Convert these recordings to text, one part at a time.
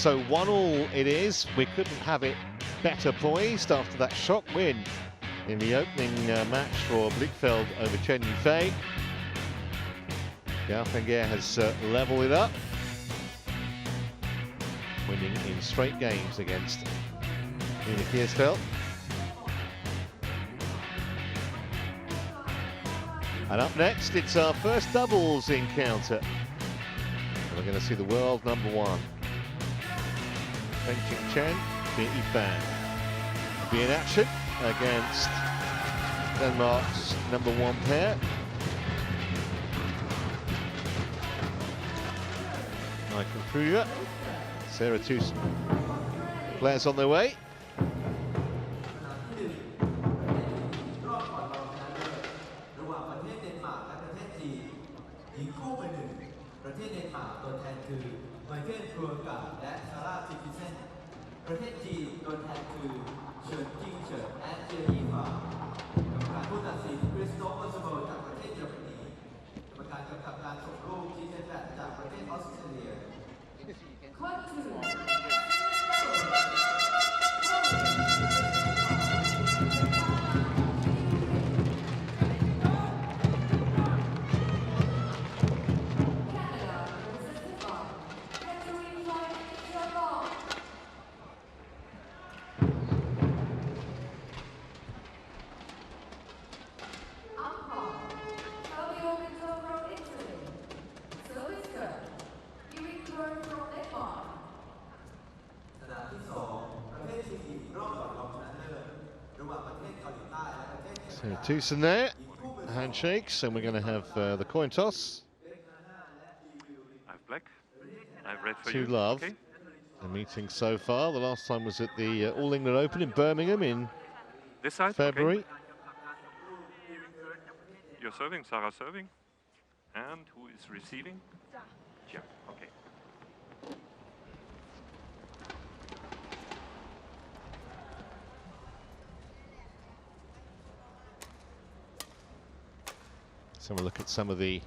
So 1-1 it is. We couldn't have it better poised after that shock win in the opening match for Blickfeld over Chen Yufei. Garfinger has leveled it up, winning in straight games against Nina Kiersfeld. And up next, it's our first doubles encounter. We're going to see the world number one, CHEN, Fan, be in action against Denmark's number one pair. Michael Kruger, Sarah THYGESEN. Players on their way. So THYGESEN there, handshakes, and we're going to have the coin toss. I've black, I've red for 2 you. love. Okay. The meeting so far, the last time was at the All England Open in Birmingham in This side, February. Okay. You're serving, Sarah serving. And who is receiving? JIA, okay. So we'll look at some of the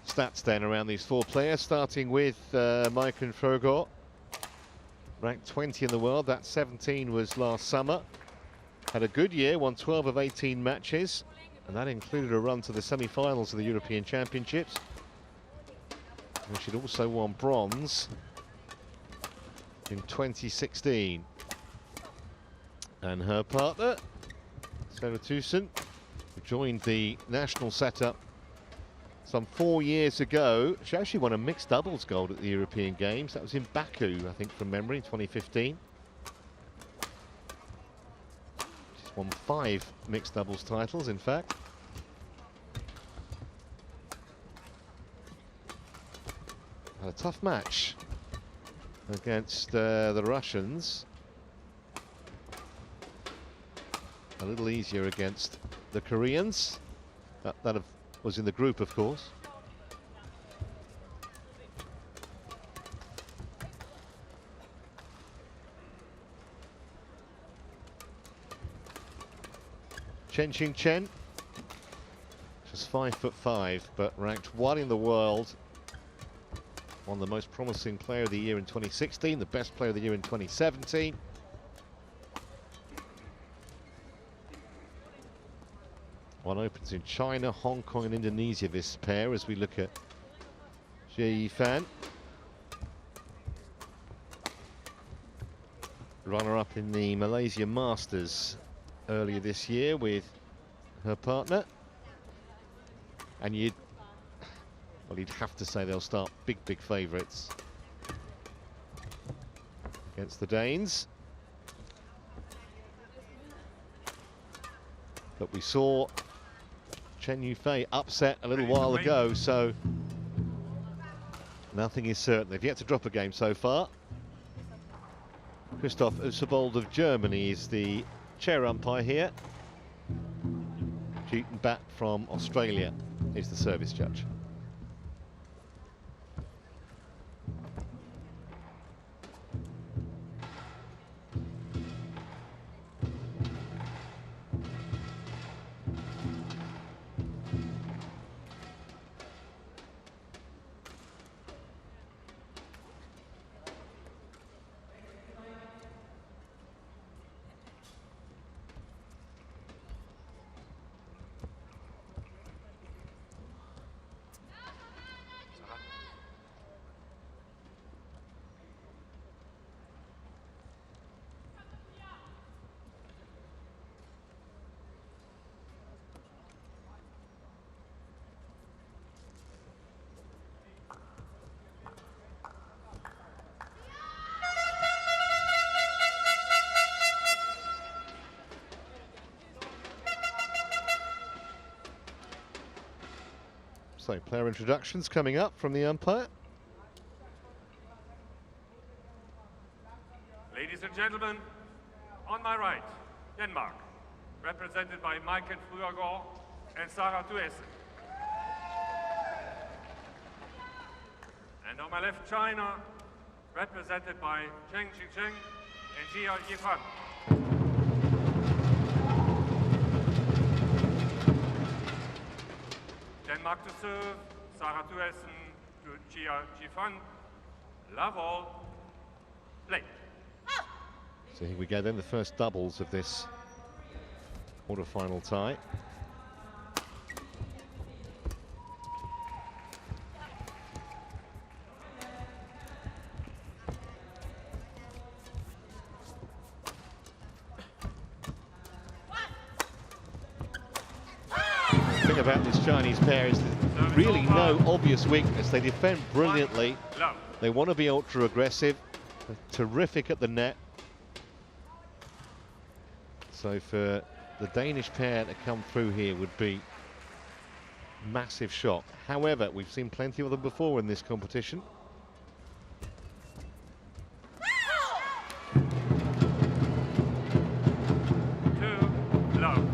stats then around these 4 players, starting with Michael FRUERGARD, ranked 20 in the world. That 17 was last summer. Had a good year, won 12 of 18 matches, and that included a run to the semi-finals of the European Championships. And she'd also won bronze in 2016. And her partner, Sarah THYGESEN, who joined the national setup some 4 years ago. She actually won a mixed doubles gold at the European Games. That was in Baku, I think, from memory, in 2015. She's won 5 mixed doubles titles, in fact. Had a tough match against the Russians. A little easier against the Koreans. That was in the group, of course. Chen, just 5'5", but ranked 1 in the world. Won the most promising player of the year in 2016, the best player of the year in 2017. One opens in China, Hong Kong and Indonesia, this pair, as we look at JIA. Runner-up in the Malaysia Masters earlier this year with her partner. And you'd have to say they'll start big favourites against the Danes. But we saw Chen Yufei upset a little while ago, so nothing is certain. They've yet to drop a game so far. Christoph Usebold of Germany is the chair umpire here. Jeeton Bat from Australia is the service judge. So player introductions coming up from the umpire. Ladies and gentlemen, on my right, Denmark, represented by FRUERGARD and THYGESEN. And on my left, China, represented by CHEN and JIA. Denmark to serve, THYGESEN to JIA. Love all, play. So here we go then, the first doubles of this quarter-final tie. The thing about this Chinese pair is there's really no obvious weakness. They defend brilliantly. They want to be ultra aggressive. They're terrific at the net. So for the Danish pair to come through here would be massive shock. However, we've seen plenty of them before in this competition. Too low.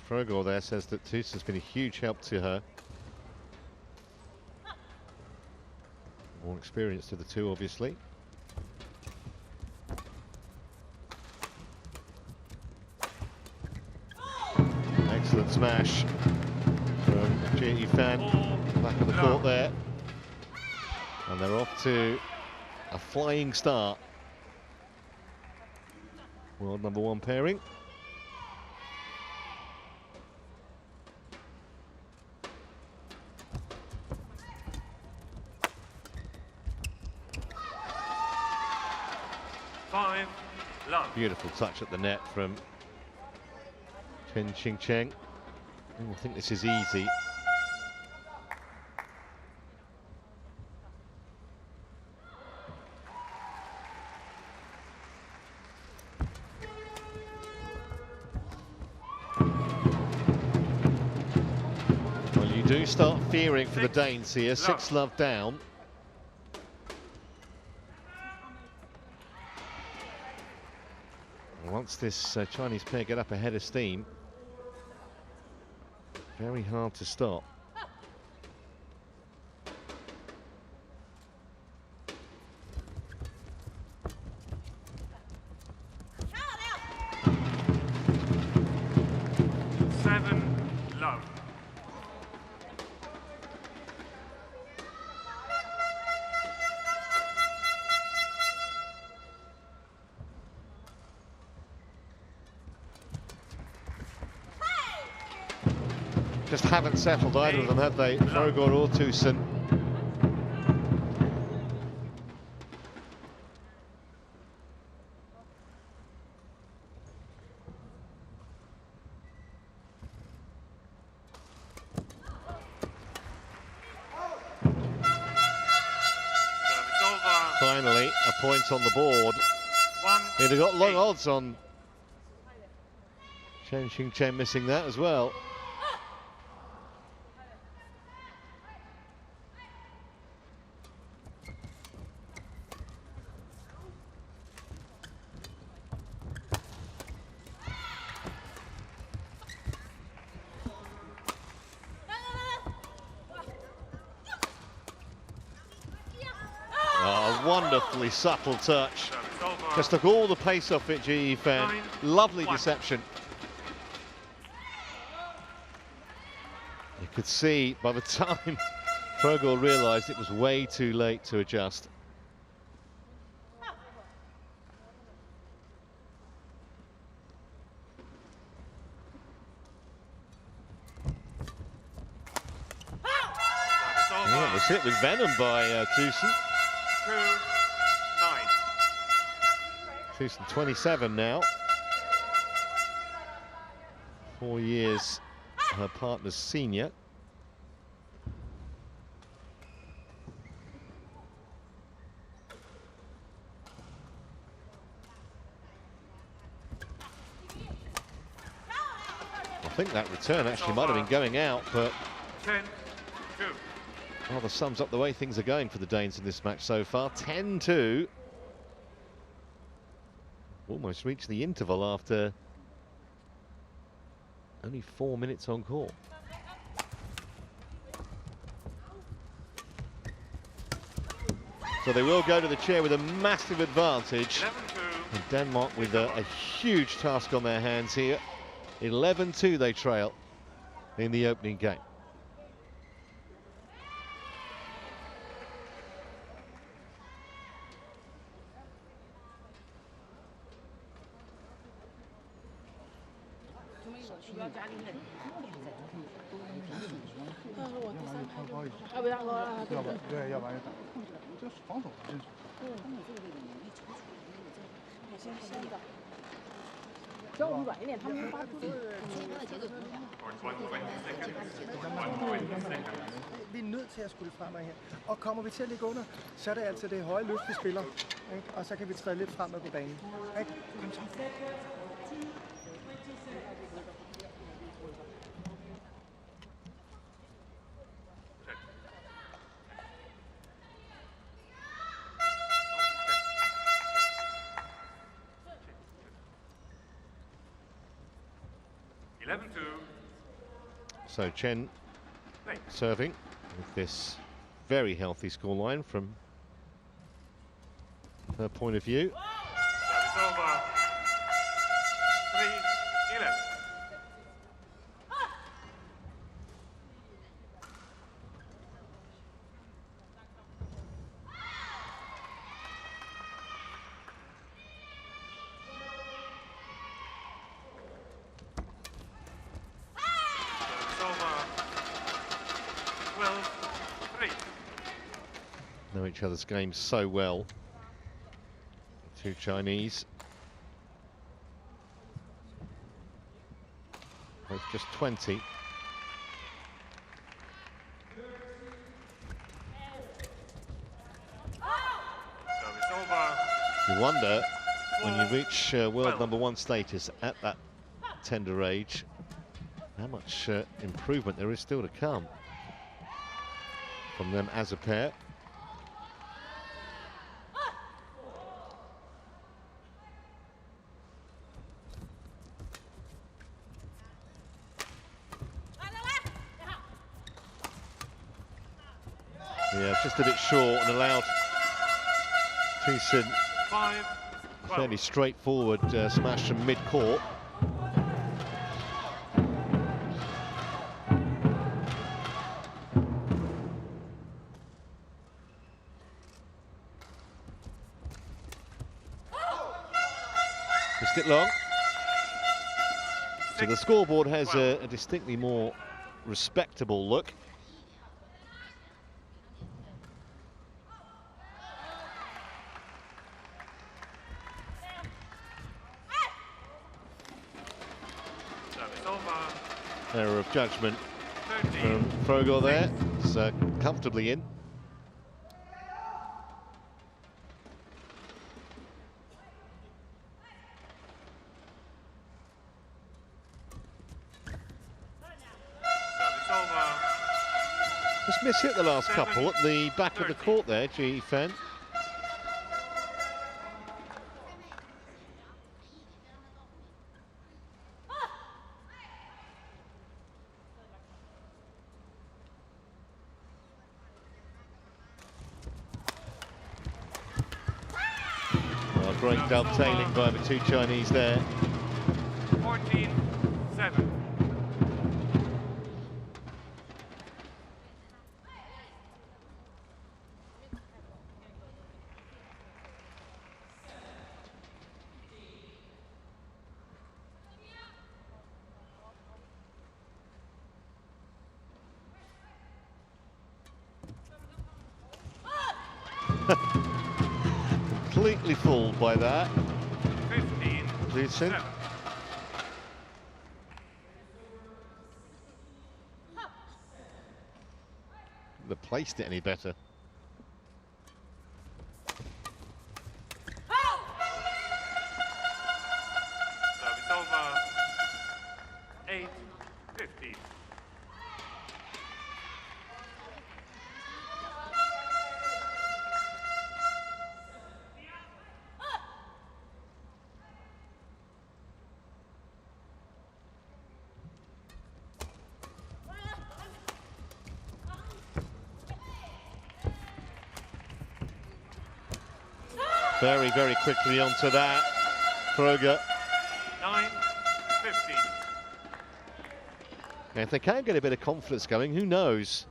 FRUERGARD there says that THYGESEN's been a huge help to her. More experience to the two, obviously. Excellent smash from JIA, back of the court there. And they're off to a flying start. World #1 pairing. Beautiful touch at the net from CHEN. I think this is easy. Well, you do start fearing for the Danes here. 6-love down. Once this Chinese pair get up ahead of steam, very hard to stop. Love. Just haven't settled, either of them, have they? FRUERGARD or THYGESEN. Finally, a point on the board. They've got long odds on CHEN missing that as well. Wonderfully subtle touch. Just took all the pace off it, JIA. Lovely deception. You could see by the time FRUERGARD realised it was way too late to adjust. Yeah, that was hit with venom by THYGESEN. 2-9. THYGESEN 27 now. 4 years her partner's senior. I think that return actually might have been going out, but rather sums up the way things are going for the Danes in this match so far. 10-2. Almost reached the interval after only 4 minutes on court. So they will go to the chair with a massive advantage. And Denmark with a huge task on their hands here. 11-2 they trail in the opening game. Vi er nødt til at skulle fremad her. Og kommer vi til at ligge under, så er det altså det høje løft, vi spiller. Ikke? Og så kan vi træde lidt fremad på banen. Ikke? Kom så. So Chen serving with this very healthy scoreline from her point of view. Service over. 3-11. Know each other's games so well. Two Chinese. Both just 20. You wonder, when you reach world #1 status at that tender age, how much improvement there is still to come from them as a pair. Yeah, just a bit short and allowed THYGESEN fairly straightforward smash from mid-court. Missed it long. So the scoreboard has a distinctly more respectable look. Error of judgment from FRUERGARD there. It's comfortably in. Just mishit the last couple at the back of the court there, JIA. Great dovetailing by the two Chinese there. 14-7. Completely fooled by that. THYGESEN. They placed it any better. Service over. 8-15. Very, very quickly onto that. FRUERGARD. 9-15. If they can get a bit of confidence going, who knows?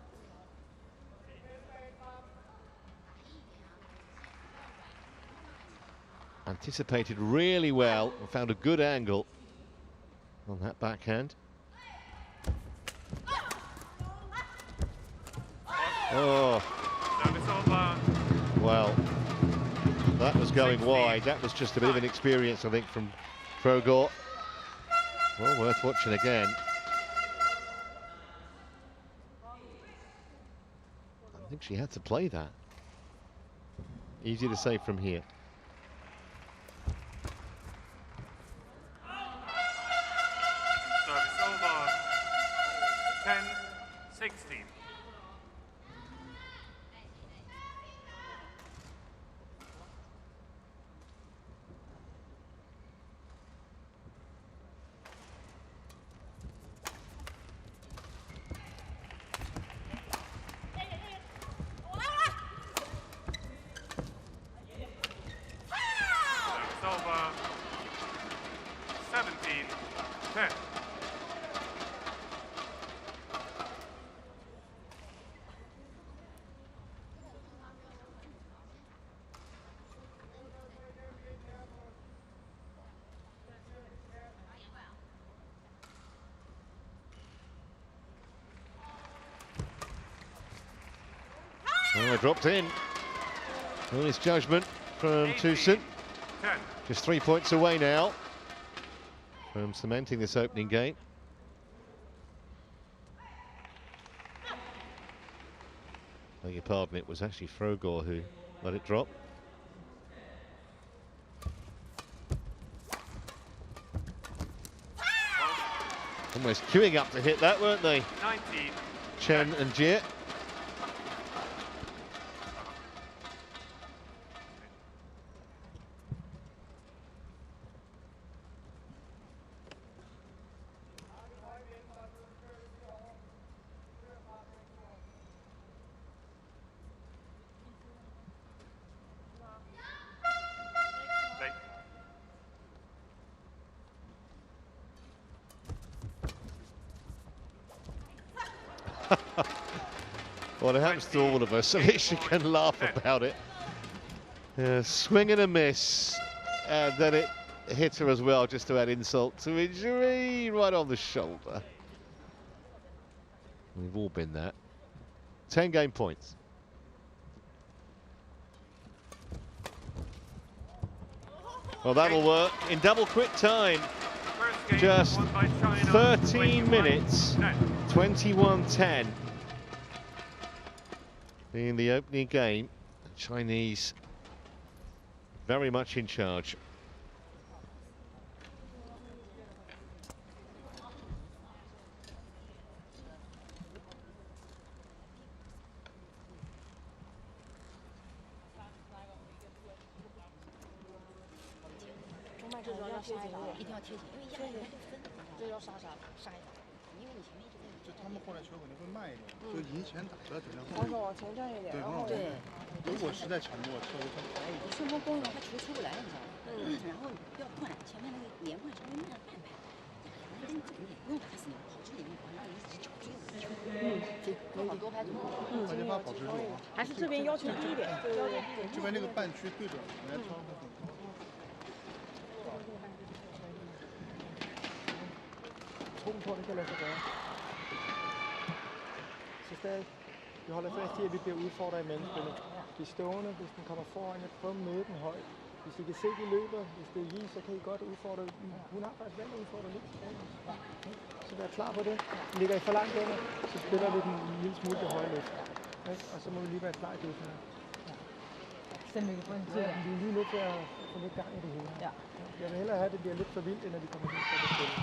Anticipated really well and found a good angle on that backhand. Oh, Service over. well, that was going wide. That was just a bit of an experience, I think, from FRUERGARD. Well, worth watching again. I think she had to play that. Easy to say from here. Service over. 10-16. Over 17-10. Oh, dropped in. Nice judgment from THYGESEN. 10. Just 3 points away now from cementing this opening game. Beg your pardon, it was actually FRUERGARD who let it drop. Almost queuing up to hit that, weren't they? 19. CHEN and JIA. Late. Well, it happens to all of us. At least you can laugh about it. Swing and a miss. And then it hit her as well, just to add insult to injury, right on the shoulder. We've all been there. 10 game points. Well, that'll work in double quick time. First game Just won by China, 13 minutes, 21-10. In the opening game, the Chinese very much in charge.还是这边要求低一点，这边那个半区对准，来挑会很高。Tro på, det kan lade sig gøre. Så stadig, vi holder fast i, at vi bliver udfordret i mellemspillet. Bliv stående, hvis den kommer foran. Jeg prøver at møde den højt. Hvis I kan se, de løber, hvis det er Ji, så kan I godt udfordre. Hun har faktisk valgt at udfordre lidt. Så vær klar på det. Ligger I for langt under, så spiller vi den en lille smule til højre løft. Og så må vi lige være klar i det her. Stemmer vi på en tid. Vi er lige nødt til at få lidt gang i det hele. Ja. Jeg vil hellere have, at det bliver lidt for vildt, end at vi kommer helt til at spille.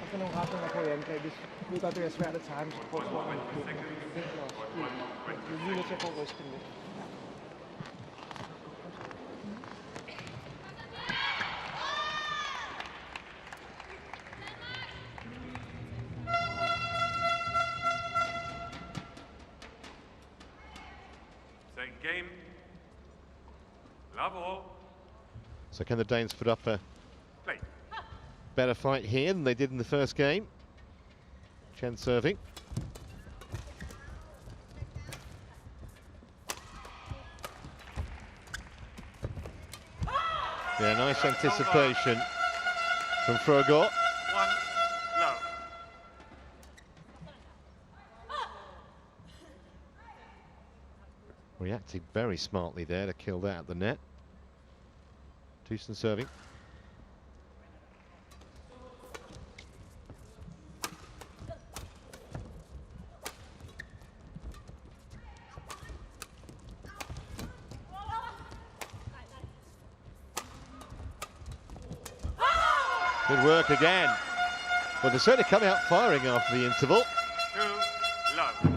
Og så nogle retninger på i angreb. Hvis vi godt, det er svært at tage dem, så prøv at få en køb. Vi er lige nødt til at få rystet lidt. Game. Love all. So can the Danes put up a Play. better fight here than they did in the first game? Chen serving. Yeah, nice anticipation from FRUERGARD. 1 love. Reacting very smartly there to kill that at the net. THYGESEN serving. Good work again. Well, they're certainly coming out firing after the interval. 2 love.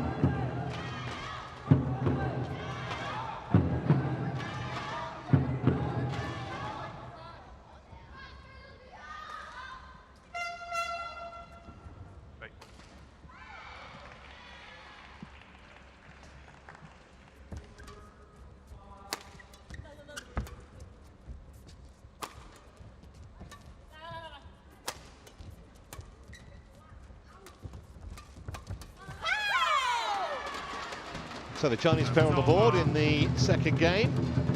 So the Chinese pair on the board in the second game.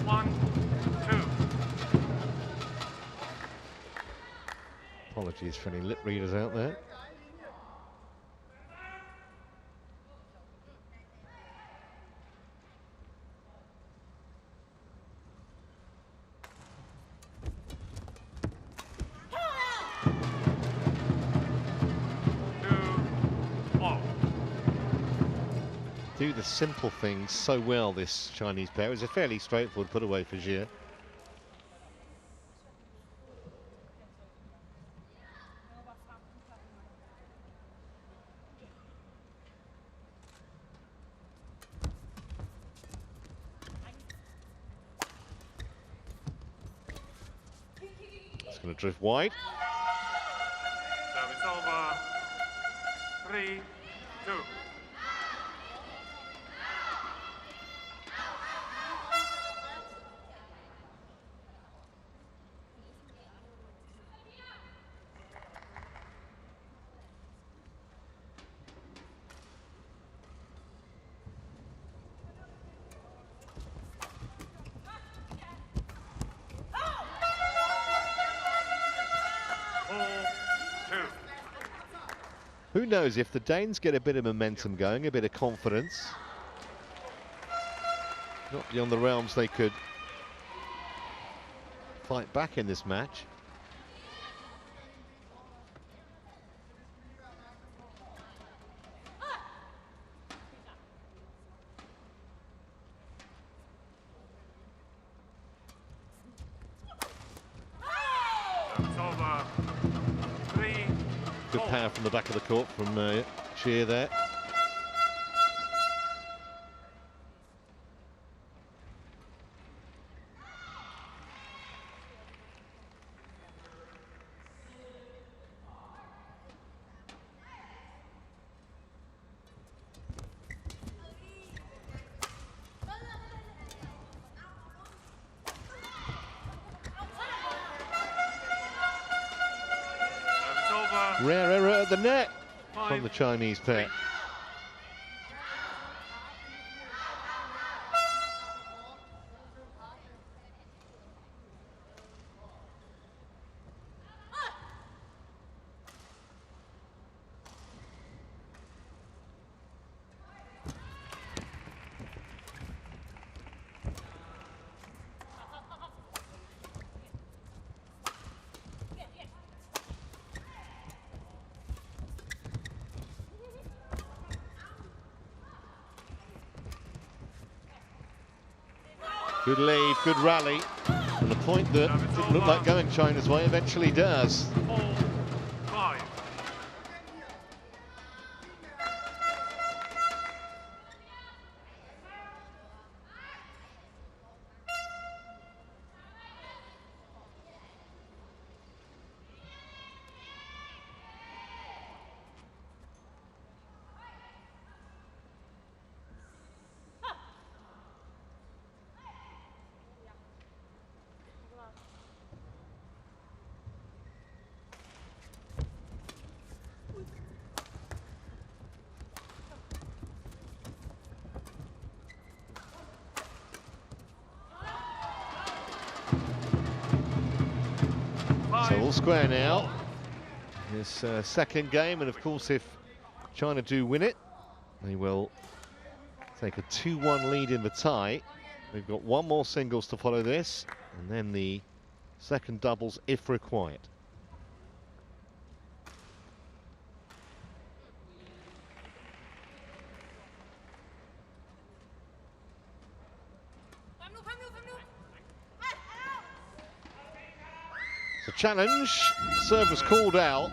1, 2. Apologies for any lip readers out there. Do the simple things so well, this Chinese pair. It was a fairly straightforward put away for JIA. It's going to drift wide. Service over. 3, 2. Who knows, if the Danes get a bit of momentum going, a bit of confidence, not beyond the realms they could fight back in this match. It's over. 3. Good power from the back of the court from JIA there. Rare error at the net from the Chinese pair. Good lead, good rally. And the point that didn't look like going China's way eventually does. 4-5. So all square now. This second game, and of course if China do win it, they will take a 2-1 lead in the tie. We've got one more singles to follow this, and then the second doubles if required. The challenge, serve was called out.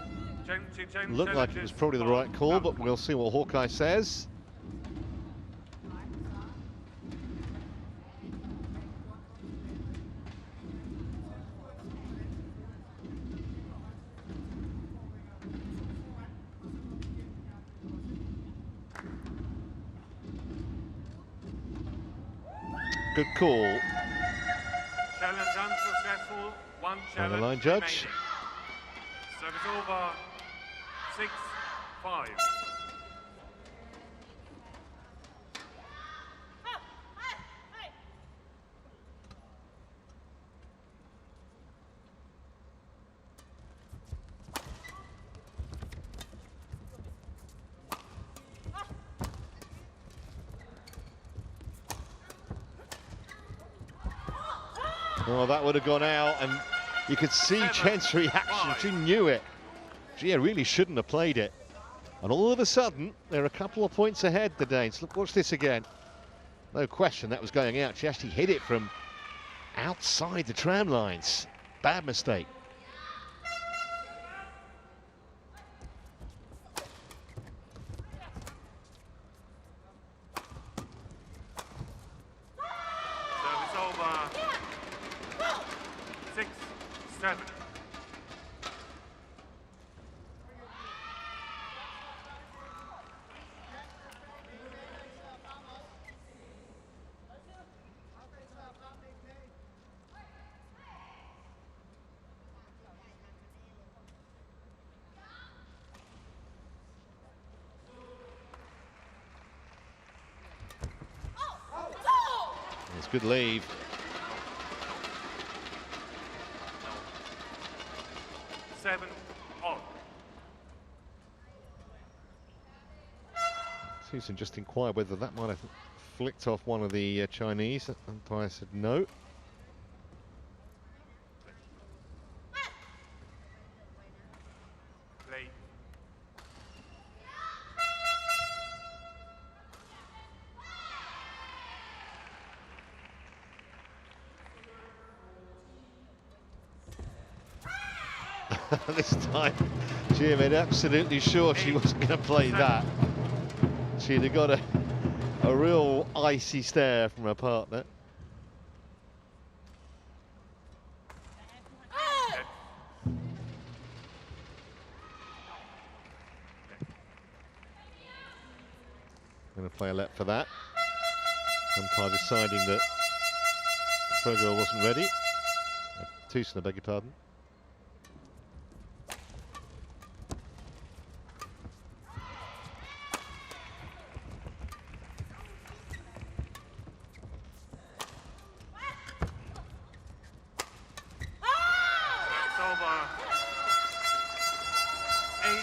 Looked like it was probably the right call, but we'll see what Hawkeye says. Good call. Challenge unsuccessful. One And the challenge line judge. remaining. Service over. 6-5. Oh, that would have gone out, and you could see Chen's reaction. She knew it. JIA really shouldn't have played it. And all of a sudden, they're a couple of points ahead, the Danes. Look, watch this again. No question that was going out. She actually hit it from outside the tram lines. Bad mistake. Service over. 6-7. It's good leave. Seven on. Susan just inquired whether that might have flicked off one of the Chinese. Umpire said no. Play. This time, JIA made absolutely sure she wasn't going to play that. She'd have got a real icy stare from her partner. Going to play a let for that. Umpire deciding that FRUERGARD wasn't ready. THYGESEN, I beg your pardon. It's over. 8-4.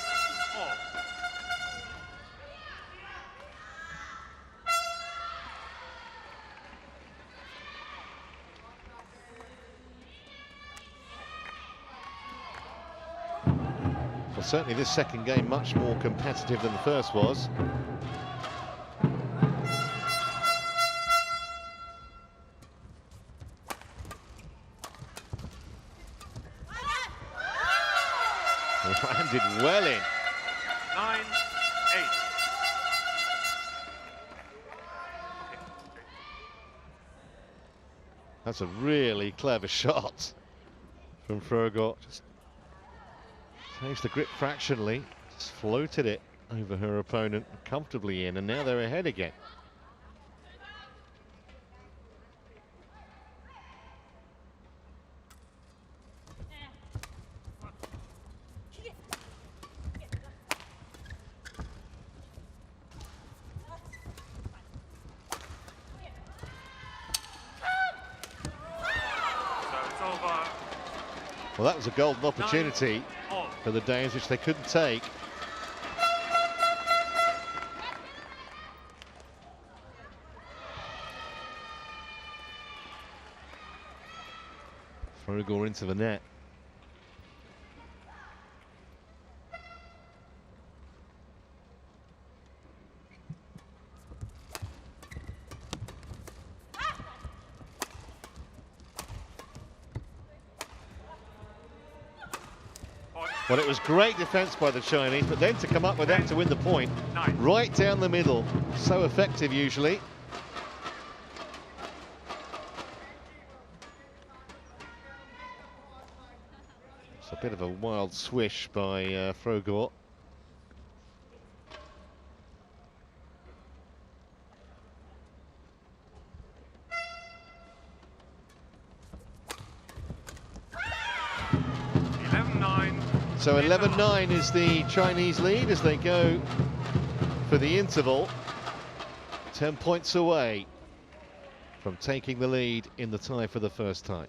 Well, certainly this second game much more competitive than the first was. Ended well in. 9-8. That's a really clever shot from FRUERGARD. Just changed the grip fractionally, just floated it over her opponent comfortably in, and now they're ahead again. Well, that was a golden opportunity for the Danes, which they couldn't take. FRUERGARD into the net. Well, it was great defense by the Chinese, but then to come up with that to win the point, right down the middle, so effective usually. It's a bit of a wild swish by FRUERGARD. So 11-9 is the Chinese lead as they go for the interval. 10 points away from taking the lead in the tie for the first time.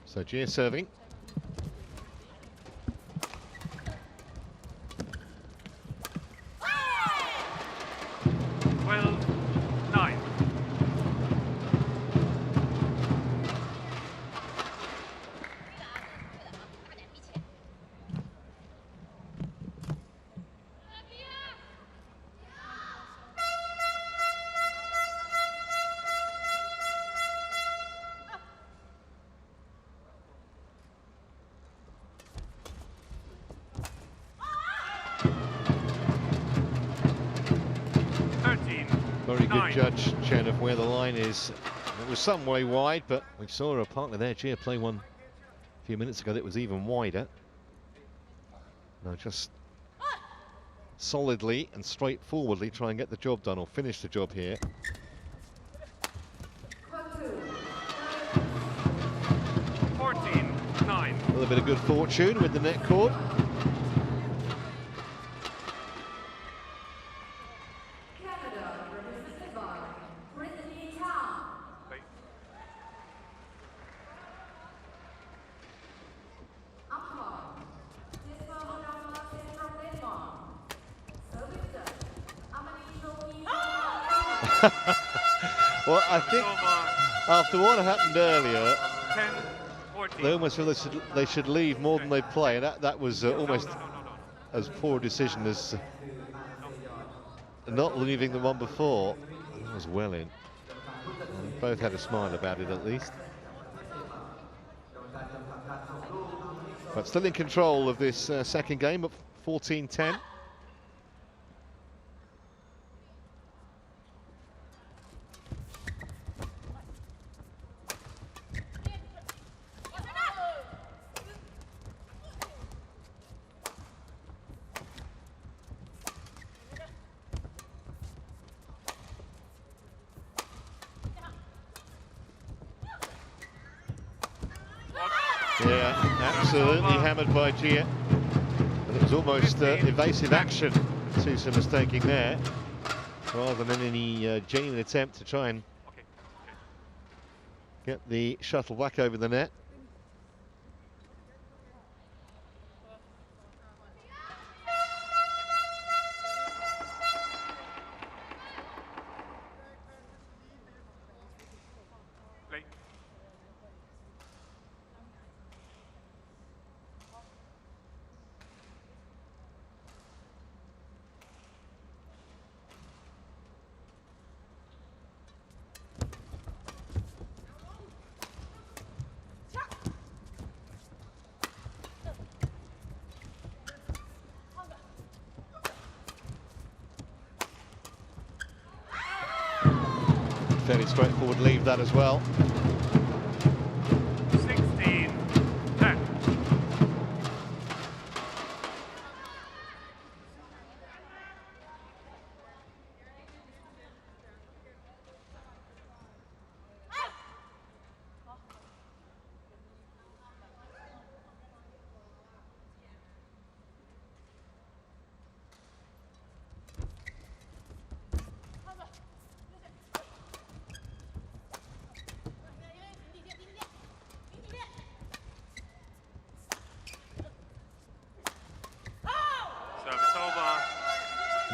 So JIA serving. Very good judge, Chen, of where the line is. It was some way wide, but we saw a partner there, JIA, play one a few minutes ago that was even wider. Now just solidly and straightforwardly try and get the job done, or finish the job here. A little bit of good fortune with the net cord. Well, I think after what happened earlier, they almost feel they should leave more than they play, and that was almost as poor a decision as not leaving the one before. That was well in. And both had a smile about it at least. But still in control of this second game at 14-10. absolutely hammered by JIA. And it was almost evasive action. Sousa mistaking there, rather than any genuine attempt to try and get the shuttle back over the net. Fairly straightforward leave that as well. 16-10.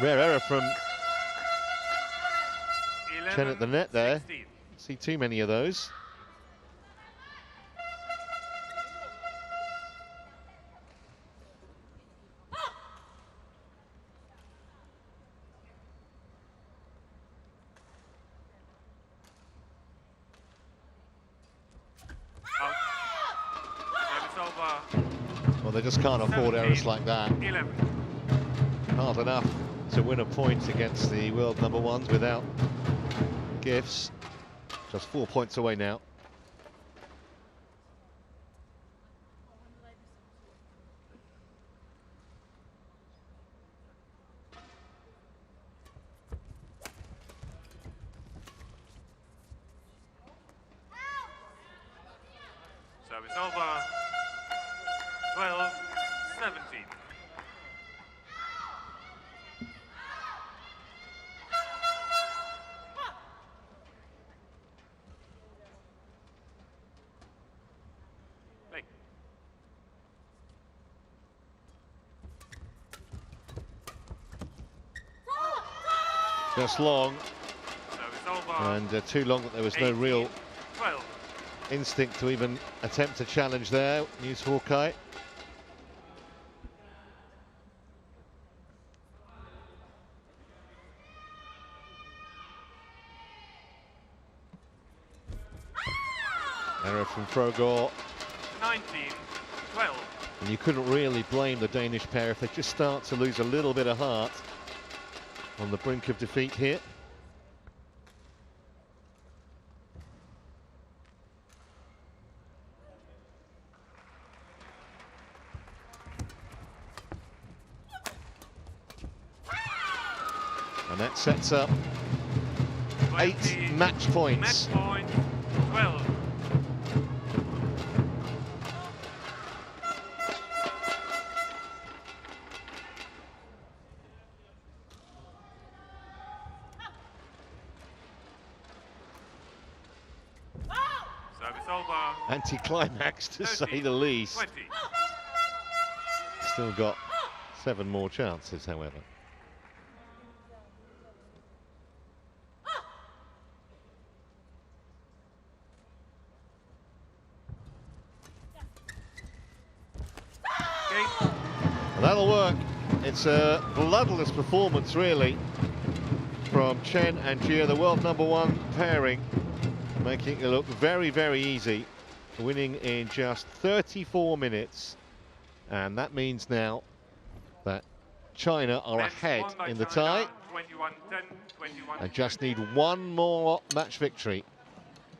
Rare error from Chen at the net there. See too many of those. Well, they just can't afford errors like that. 11. Hard enough to win a point against the world number ones without gifts. Just 4 points away now. Service over. 12-17. Just long, and too long that there was no real instinct to even attempt to challenge there. News Hawkeye. Error from FRUERGARD. 19-12. And you couldn't really blame the Danish pair if they just start to lose a little bit of heart on the brink of defeat here. And that sets up 8 match points. Match point 12. Anti-climax, to say the least. 20. Still got 7 more chances, however. And that'll work. It's a bloodless performance, really, from Chen and JIA, the world number 1 pairing, making it look very, very easy, winning in just 34 minutes. And that means now that China are ahead in the tie 21-10, and just need 1 more match victory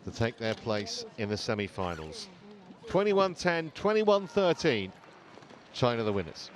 to take their place in the semi-finals. 21-10, 21-13, China the winners.